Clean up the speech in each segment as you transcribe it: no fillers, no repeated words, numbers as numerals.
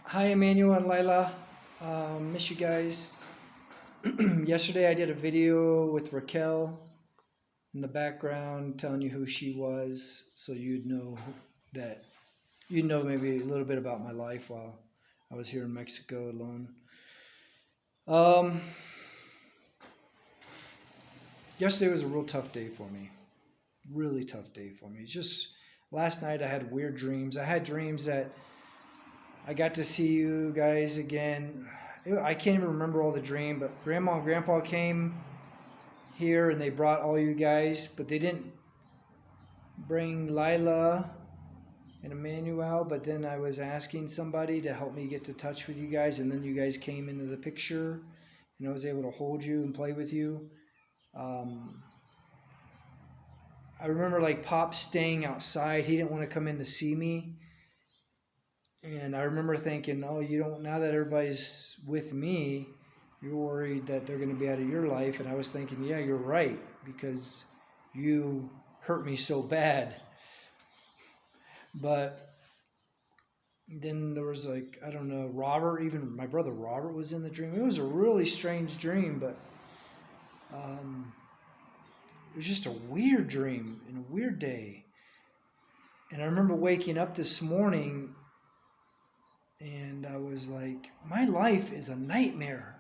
Hi, Emmanuel and Lila. Miss you guys. Yesterday I did a video with Raquel in the background telling you who she was so you'd know that you'd know maybe a little bit about my life while I was here in Mexico alone. Um, Yesterday was a real tough day for me. Really tough day for me. Just last night I had weird dreams. I had dreams that I got to see you guys again. I can't even remember all the dream, but Grandma and Grandpa came here and they brought all you guys, but they didn't bring Lila and Emmanuel. But then I was asking somebody to help me get to touch with you guys, and then you guys came into the picture, and I was able to hold you and play with you. I remember like Pop staying outside. He didn't want to come in to see me. And I remember thinking, oh, you don't, now that everybody's with me, you're worried that they're going to be out of your life. And I was thinking, yeah, you're right, because you hurt me so bad. But then there was like, I don't know, Robert, even my brother Robert was in the dream. It was a really strange dream, but it was just a weird dream and a weird day. And I remember waking up this morning and I was like, my life is a nightmare.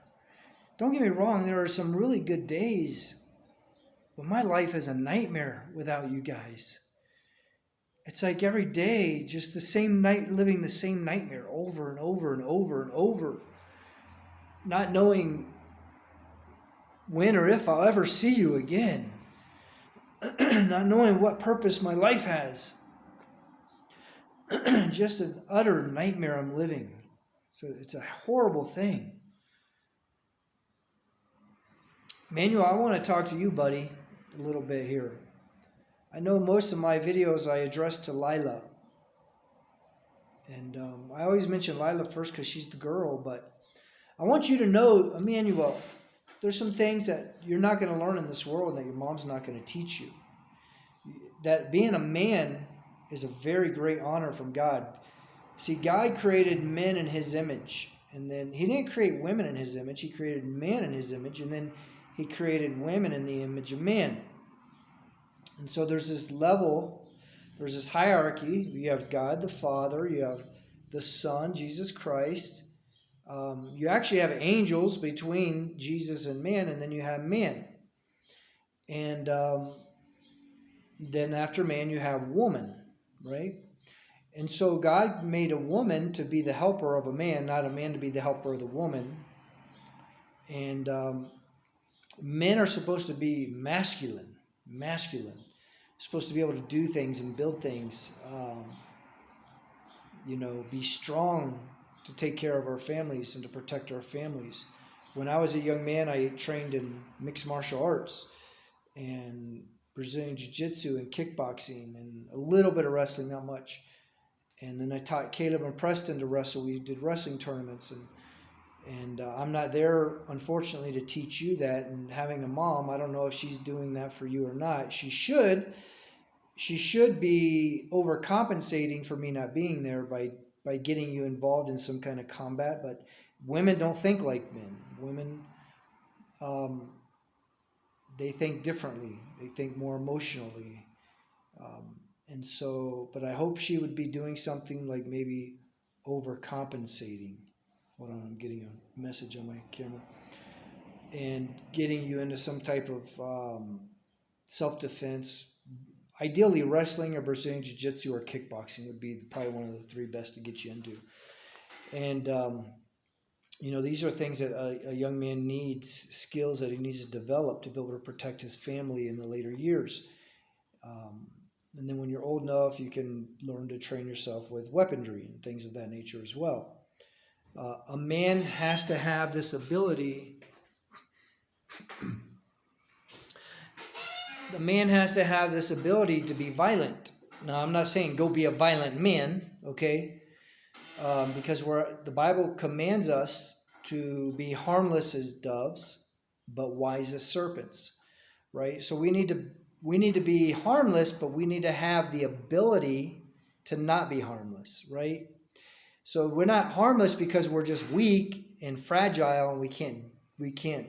Don't get me wrong, there are some really good days, but my life is a nightmare without you guys. It's like every day, just the same night, living the same nightmare over and over and over and over, not knowing when or if I'll ever see you again, not knowing what purpose my life has. Just an utter nightmare I'm living. So it's a horrible thing. Manuel, I want to talk to you, buddy, a little bit here. I know most of my videos I address to Lila. And I always mention Lila first because she's the girl, but I want you to know, Emmanuel, there's some things that you're not going to learn in this world that your mom's not going to teach you. That being a man is a very great honor from God. See, God created men in his image. And then he didn't create women in his image. He created men in his image. And then he created women in the image of man. And so there's this level, there's this hierarchy. You have God the Father. You have the Son, Jesus Christ. You actually have angels between Jesus and man. And then you have man. And then after man, you have woman, right? And so God made a woman to be the helper of a man, not a man to be the helper of the woman. And men are supposed to be masculine, supposed to be able to do things and build things, be strong to take care of our families and to protect our families. When I was a young man, I trained in mixed martial arts and Brazilian Jiu-Jitsu and kickboxing and a little bit of wrestling, not much. And then I taught Caleb and Preston to wrestle. We did wrestling tournaments, and I'm not there, unfortunately, to teach you that. And having a mom, I don't know if she's doing that for you or not. She should be overcompensating for me not being there by getting you involved in some kind of combat. But women don't think like men. Women, they think differently. They think more emotionally. And so, but I hope she would be doing something like maybe overcompensating. Hold on, I'm getting a message on my camera. And getting you into some type of self-defense. Ideally, wrestling or Brazilian Jiu-Jitsu or kickboxing would be probably one of the three best to get you into. And, these are things that a young man needs, skills that he needs to develop to be able to protect his family in the later years. And then when you're old enough, you can learn to train yourself with weaponry and things of that nature as well. A man has to have this ability. The man has to have this ability to be violent. Now, I'm not saying go be a violent man, okay? Because the Bible commands us to be harmless as doves, but wise as serpents, right? So we need to be harmless, but we need to have the ability to not be harmless, right? So we're not harmless because we're just weak and fragile and we can't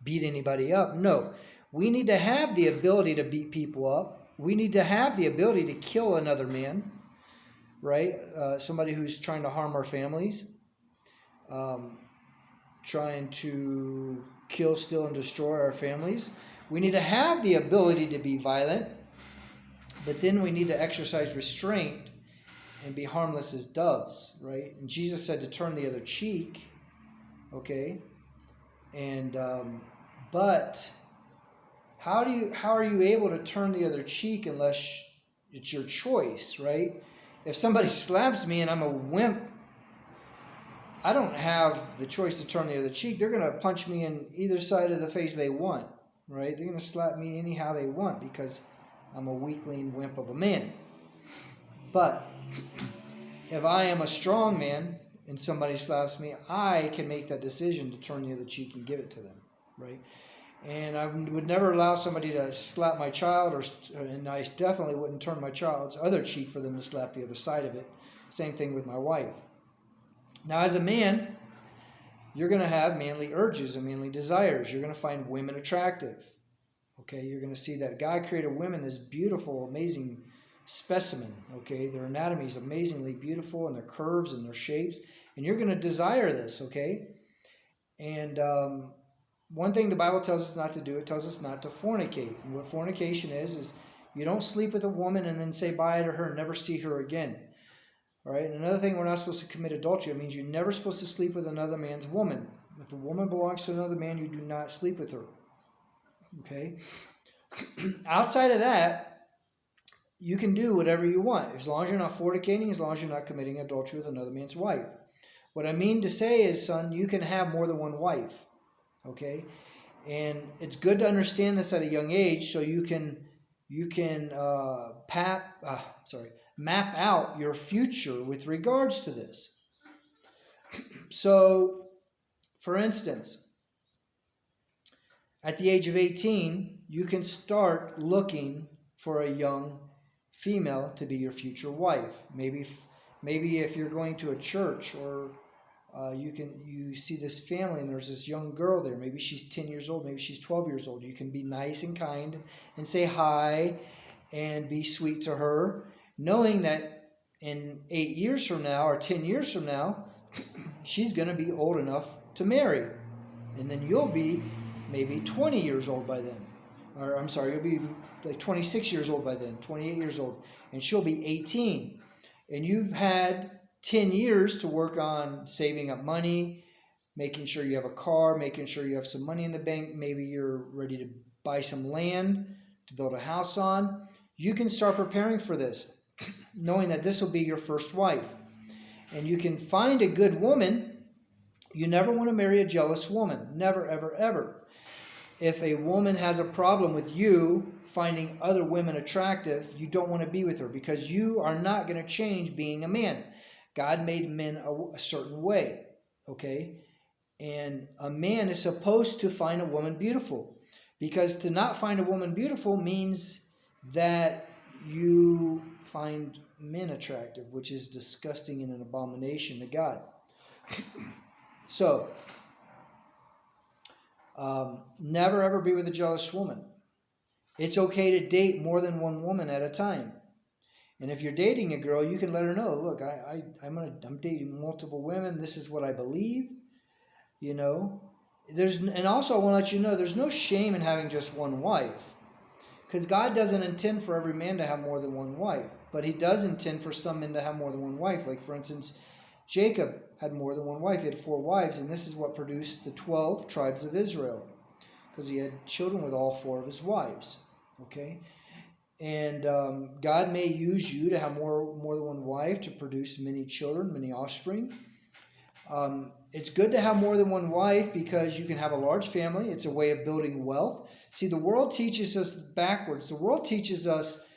beat anybody up. No, we need to have the ability to beat people up. We need to have the ability to kill another man, right? Somebody who's trying to harm our families, trying to kill, steal, and destroy our families. We need to have the ability to be violent, but then we need to exercise restraint and be harmless as doves, right? And Jesus said to turn the other cheek, okay? And but how are you able to turn the other cheek unless it's your choice, right? If somebody slaps me and I'm a wimp, I don't have the choice to turn the other cheek. They're going to punch me in either side of the face they want, right? They're going to slap me anyhow they want because I'm a weakling wimp of a man. But if I am a strong man and somebody slaps me, I can make that decision to turn the other cheek and give it to them, right? And I would never allow somebody to slap my child, and I definitely wouldn't turn my child's other cheek for them to slap the other side of it. Same thing with my wife. Now, as a man, you're going to have manly urges and manly desires. You're going to find women attractive. Okay, you're going to see that God created women as beautiful, amazing specimen. Okay, their anatomy is amazingly beautiful, and their curves and their shapes, and you're going to desire this. Okay, and one thing the Bible tells us not to do, it tells us not to fornicate. And what fornication is you don't sleep with a woman and then say bye to her and never see her again. All right, and another thing, we're not supposed to commit adultery. It means you're never supposed to sleep with another man's woman. If a woman belongs to another man, you do not sleep with her. Okay? Outside of that, you can do whatever you want, as long as you're not fornicating, as long as you're not committing adultery with another man's wife. What I mean to say is, son, you can have more than one wife. Okay? And it's good to understand this at a young age so you can map out your future with regards to this. So, for instance, at the age of 18, you can start looking for a young female to be your future wife. Maybe if you're going to a church, or you see this family and there's this young girl there. Maybe she's 10 years old, maybe she's 12 years old. You can be nice and kind and say hi and be sweet to her, knowing that in 8 years from now or 10 years from now, she's going to be old enough to marry. And then you'll be maybe 20 years old by then. Or I'm sorry, you'll be like 26 years old by then, 28 years old. And she'll be 18. And you've had 10 years to work on saving up money, making sure you have a car, making sure you have some money in the bank. Maybe you're ready to buy some land to build a house on. You can start preparing for this, knowing that this will be your first wife. And you can find a good woman. You never want to marry a jealous woman. Never, ever, ever. If a woman has a problem with you finding other women attractive, you don't want to be with her, because you are not going to change being a man. God made men a certain way, okay? And a man is supposed to find a woman beautiful, because to not find a woman beautiful means that you find men attractive, which is disgusting and an abomination to God. So, never ever be with a jealous woman. It's okay to date more than one woman at a time. And if you're dating a girl, you can let her know, look, I'm dating multiple women. This is what I believe. You know, and also I want to let you know, there's no shame in having just one wife, because God doesn't intend for every man to have more than one wife, but He does intend for some men to have more than one wife. Like, for instance, Jacob had more than one wife. He had 4 wives, and this is what produced the 12 tribes of Israel, because he had children with all 4 of his wives. Okay. And God may use you to have more than one wife to produce many children, many offspring. It's good to have more than one wife because you can have a large family. It's a way of building wealth. See, the world teaches us backwards. The world teaches us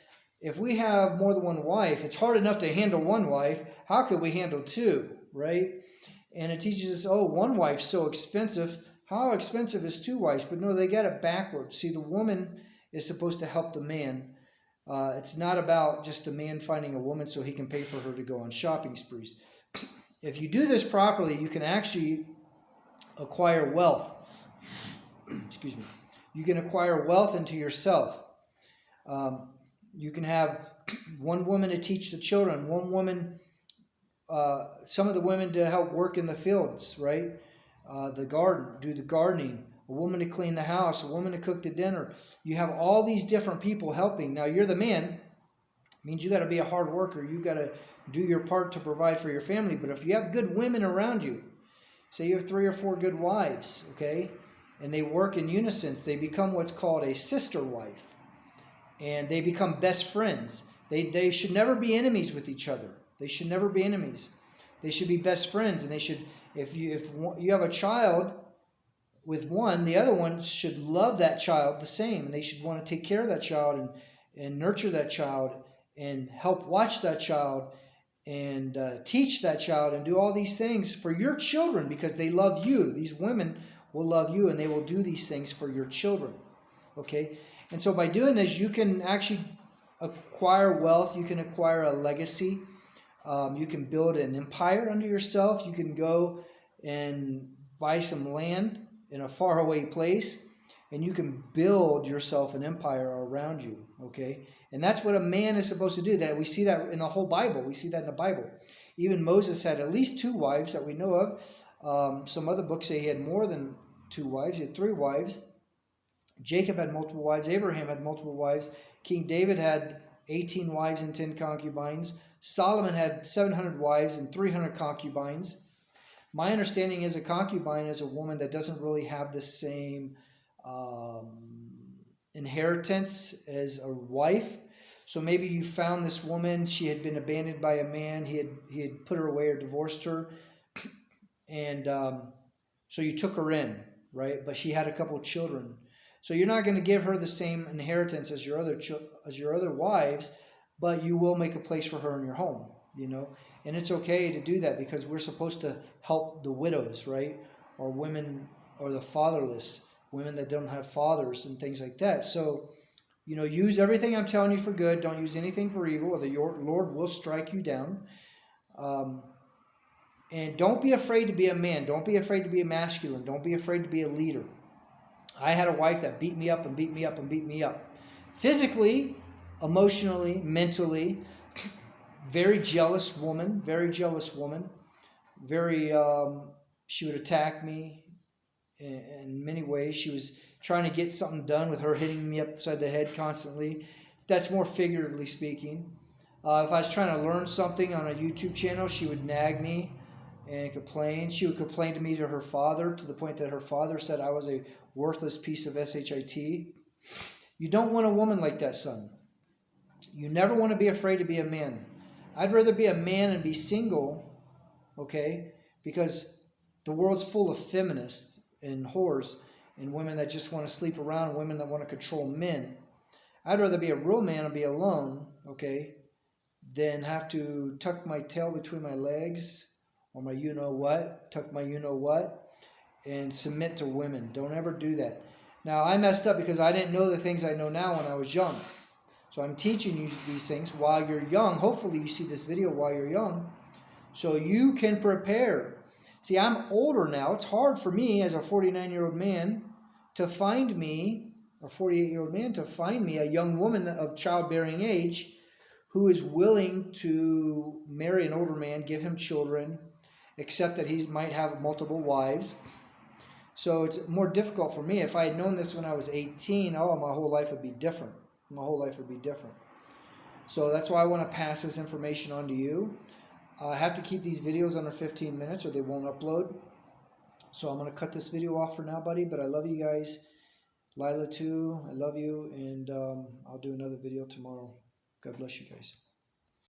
if we have more than one wife, it's hard enough to handle one wife. How could we handle 2, right? And it teaches us, one wife's so expensive. How expensive is 2 wives? But no, they got it backwards. See, the woman is supposed to help the man. It's not about just the man finding a woman so he can pay for her to go on shopping sprees. if you do this properly, you can actually acquire wealth. Excuse me. You can acquire wealth into yourself. You can have one woman to teach the children, one woman, some of the women to help work in the fields, right? The garden, do the gardening, a woman to clean the house, a woman to cook the dinner. You have all these different people helping. Now, you're the man. It means you got to be a hard worker. You got to do your part to provide for your family. But if you have good women around you, say you have 3 or 4 good wives, okay, and they work in unison, they become what's called a sister wife. And they become best friends. They should never be enemies with each other. They should never be enemies. They should be best friends. And they should, if you have a child with one, the other one should love that child the same. And they should want to take care of that child and nurture that child and help watch that child and teach that child and do all these things for your children because they love you. These women will love you and they will do these things for your children. Okay? And so by doing this, you can actually acquire wealth. You can acquire a legacy. You can build an empire under yourself. You can go and buy some land in a faraway place, and you can build yourself an empire around you. Okay? And that's what a man is supposed to do. That we see that in the whole Bible. We see that in the Bible. Even Moses had at least 2 wives that we know of. Some other books say he had more than 2 wives. He had 3 wives. Jacob had multiple wives. Abraham had multiple wives. King David had 18 wives and 10 concubines. Solomon had 700 wives and 300 concubines. My understanding is a concubine is a woman that doesn't really have the same inheritance as a wife. So maybe you found this woman, she had been abandoned by a man, he had put her away or divorced her, and so you took her in, right? But she had a couple of children. So you're not going to give her the same inheritance as your other wives, but you will make a place for her in your home, you know. And it's okay to do that because we're supposed to help the widows, right? Or women, or the fatherless, women that don't have fathers and things like that. So, you know, use everything I'm telling you for good. Don't use anything for evil, or the Lord will strike you down. And don't be afraid to be a man. Don't be afraid to be a masculine. Don't be afraid to be a leader. I had a wife that beat me up and beat me up and beat me up. Physically, emotionally, mentally. Very jealous woman. Very jealous woman. She would attack me in many ways. She was trying to get something done with her hitting me upside the head constantly. That's more figuratively speaking. If I was trying to learn something on a YouTube channel, she would nag me and complain. She would complain to me to her father, to the point that her father said I was a worthless piece of shit. You don't want a woman like that, son. You never want to be afraid to be a man. I'd rather be a man and be single, okay? Because the world's full of feminists and whores and women that just want to sleep around and women that want to control men. I'd rather be a real man and be alone, okay, than have to tuck my tail between my legs or my you-know-what, tuck my you-know-what, and submit to women. Don't ever do that. Now, I messed up because I didn't know the things I know now when I was young. So I'm teaching you these things while you're young. Hopefully you see this video while you're young so you can prepare. See, I'm older now. It's hard for me as a 49-year-old man to find me, a 48-year-old man, to find me a young woman of childbearing age who is willing to marry an older man, give him children, except that he might have multiple wives. So it's more difficult for me. If I had known this when I was 18, my whole life would be different. My whole life would be different. So that's why I want to pass this information on to you. I have to keep these videos under 15 minutes or they won't upload. So I'm going to cut this video off for now, buddy. But I love you guys. Lila too, I love you. And I'll do another video tomorrow. God bless you guys.